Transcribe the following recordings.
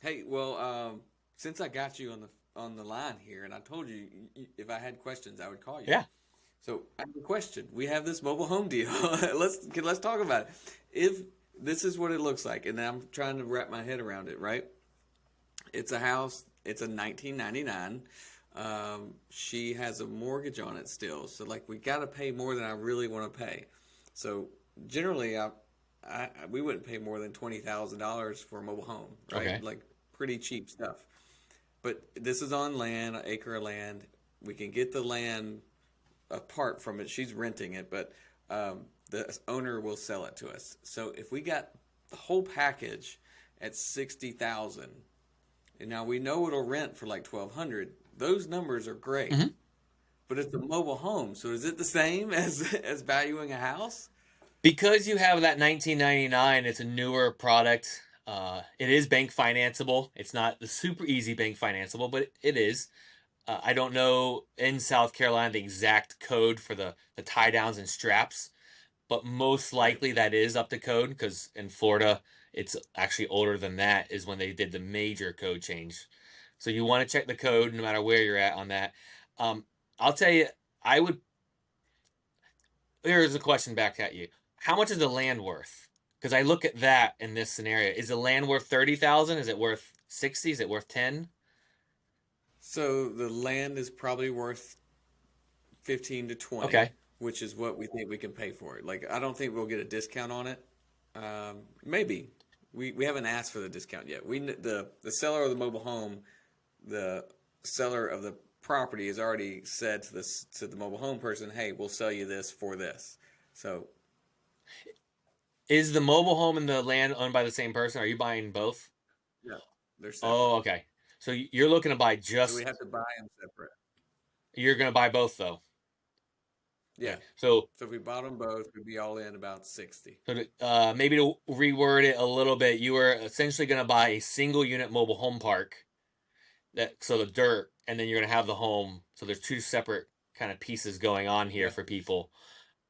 Hey, well, since I got you on the line here, and I told you if I had questions, I would call you. Yeah. So I have a question. We have this mobile home deal. Let's talk about it. If this is what it looks like, and I'm trying to wrap my head around it, right? It's a house. It's a 1999. She has a mortgage on it still, so like we got to pay more than I really want to pay. So generally, we wouldn't pay more than $20,000 for a mobile home, right? Okay. Like pretty cheap stuff. But this is on land, an acre of land. We can get the land apart from it. She's renting it, but the owner will sell it to us. So if we got the whole package at 60,000, and now we know it'll rent for like 1,200. Those numbers are great, hmm but it's a mobile home. So is it the same as valuing a house? Because you have that 1999, it's a newer product. It is bank financeable. It's not the super easy bank financeable, but it is. I don't know in South Carolina the exact code for the tie downs and straps, but most Right. likely that is up to code because in Florida it's actually older than that is when they did the major code change. So you want to check the code no matter where you're at on that. Um, I'll tell you, I would. Here's a question back at you. How much is the land worth? Because I look at that in this scenario. Is the land worth 30,000? Is it worth 60? Is it worth 10? So the land is probably worth 15 to 20, Okay. which is what we think we can pay for it. Like I don't think we'll get a discount on it. Maybe we haven't asked for the discount yet. The seller of the mobile home, the seller of the property has already said to the mobile home person, "Hey, we'll sell you this for this." So Is the mobile home and the land owned by the same person? Are you buying both? yeah, they're separate. Oh, okay. So you're looking to buy So we just, have to buy them separate. you're going to buy both though. Yeah. Okay. So, So if we bought them both, we'd be all in about 60. maybe to reword it a little bit, you were essentially going to buy a single unit mobile home park so the dirt, and then you're going to have the home. So there's two separate kind of pieces going on here Yeah. for people.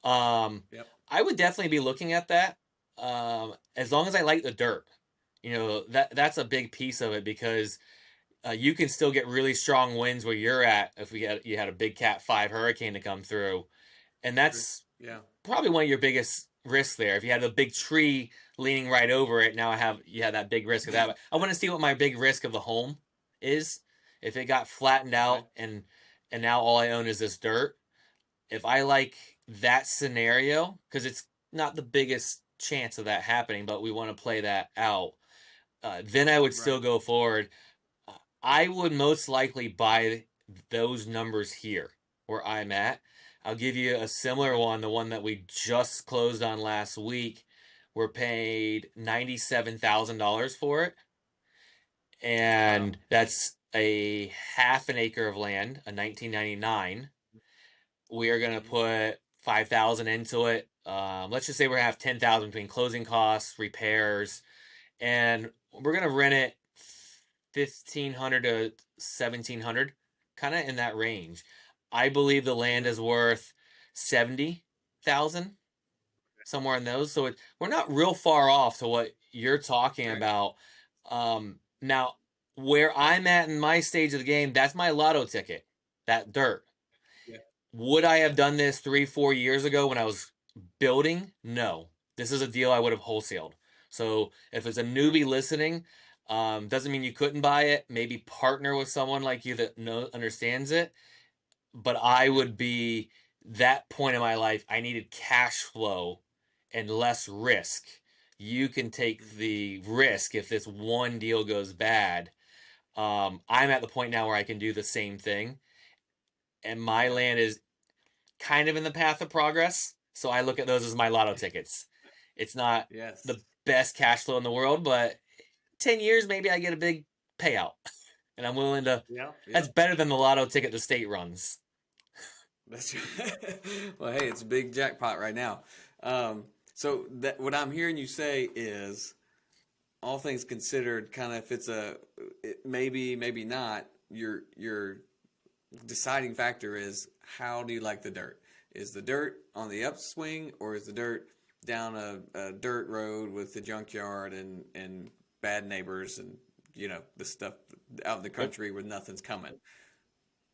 Um, Yep. I would definitely be looking at that. As long as I like the dirt, that's a big piece of it because you can still get really strong winds where you're at if you had a big Cat 5 hurricane to come through, and True. that's Yeah. probably one of your biggest risks there. If you had a big tree leaning right over it, now you have that big risk of that. But I want to see what my big risk of the home is. If it got flattened Okay. out and now all I own is this dirt, if I like that scenario, because it's not the biggest chance of that happening, but we want to play that out, then I would still Right. go forward. I would most likely buy those numbers here where I'm at. I'll give you a similar Okay. one, the one that we just closed on last week. We're paid $97,000 for it, Wow. and that's a half an acre of land, a 1999. We are gonna Hmm. put 5,000 into it. Let's just say we have 10,000 between closing costs, repairs, and we're gonna rent it 1,500 to 1,700, kind of in that range. I believe the land Okay. is worth 70,000, somewhere in those. So we're not real far off to what you're talking Okay. about. Now, where I'm at in my stage of the game, that's my lotto ticket, that dirt. Yeah. Would I have Yeah. done this 3, 4 years ago when I was building? No. This is a deal I would have wholesaled. So if it's a Sure. newbie listening, doesn't mean you couldn't buy it. Maybe partner with someone like you that understands it. But I Yep. would be that point in my life. I needed cash flow and less risk. You can take Hmm. the risk if this one deal goes bad. I'm at the point now where I can do the same thing, and my Yeah. land is kind of in the path of progress. So I look at those as my lotto tickets. It's not Yes. the best cash flow in the world, but 10 years, maybe I get a big payout. And I'm willing to, Yeah. Yeah. that's better than the lotto ticket the state runs. That's well. Hey, it's a big jackpot right now. So that what I'm hearing you say is, all things considered, kind of if it's maybe not. Your deciding factor is how do you like the dirt? Is the dirt on the upswing or is the dirt down a dirt road with the junkyard and bad neighbors and the stuff out in the country where nothing's coming.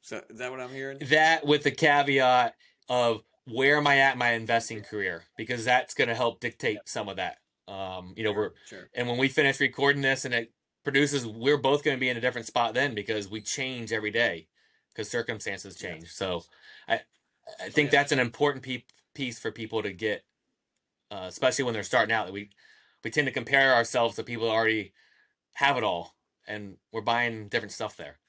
So is that what I'm hearing? That with the caveat of where am I at in my investing career, because that's going to help dictate some of that. Sure. And when we finish recording this and it produces, we're both going to be in a different spot then, because we change every day because circumstances change. Yes. So I think that's an important piece for people to get, especially when they're starting out. That we tend to compare ourselves to people that already have it all, and we're buying different stuff there.